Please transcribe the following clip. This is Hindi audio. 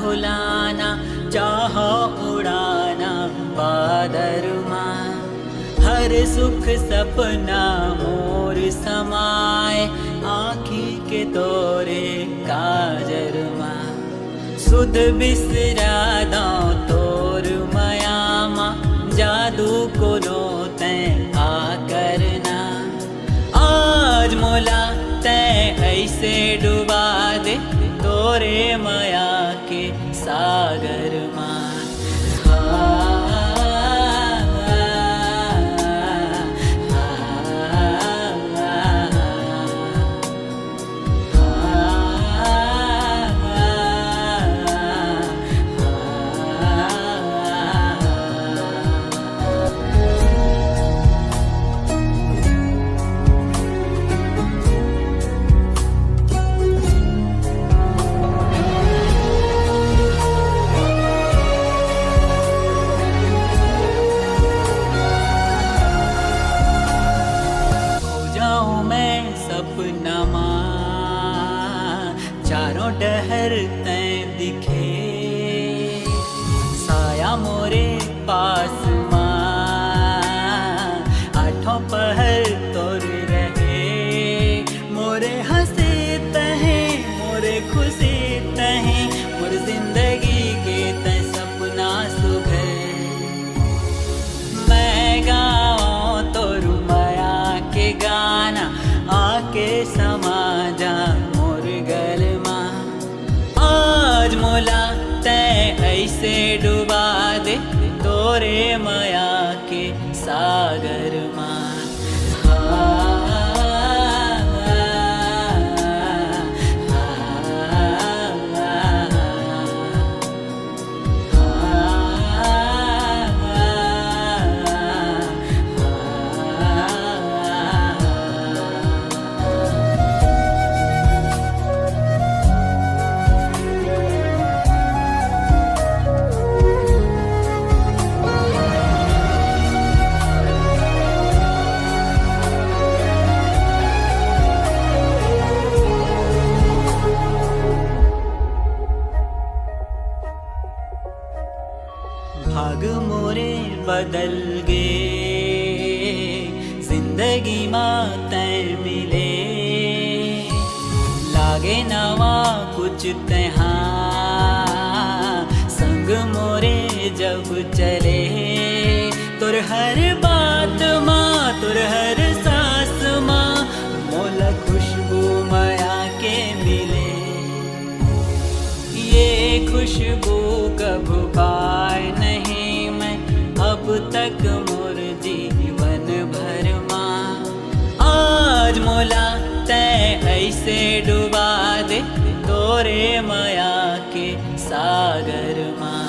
भुलाना, चाहो उड़ाना बादर माँ। हर सुख सपना मोर समाए, आँखी के तोरे काजर माँ। सुध बिसरा दो तोर माया माँ, जादू को नो तैं आ करना। आज मोला तैं ऐसे डुबा दे, तोरे माया के सागर माँ। सपना माँ चारों डहर तैं दिखे, साया मोरे पास माँ आठों पहर तोर रहे। मोरे हंसे तहें मोरे खुशी तहें, मोर जिंदगी के तैं सपना सुघर। मैं गाऊं तोर माया के गाना, आके समा जा मोर गल माँ। आज मोला तैं ऐसे डुबा दे, तोरे माया के सागर माँ। भाग मोरे बदल गे, जिंदगी माँ तैं मिले। लागे नवा कुछ तहाँ संग मोरे जब चले। तुर हर बात माँ तुर हर सांस माँ, मोला खुशबू माया के मिले। ये खुशबू कब पाए नहीं मैं, अब तक मोर जीवन भर माँ। आज मोला तैं ऐसे डुबा दे, तोरे माया के सागर माँ।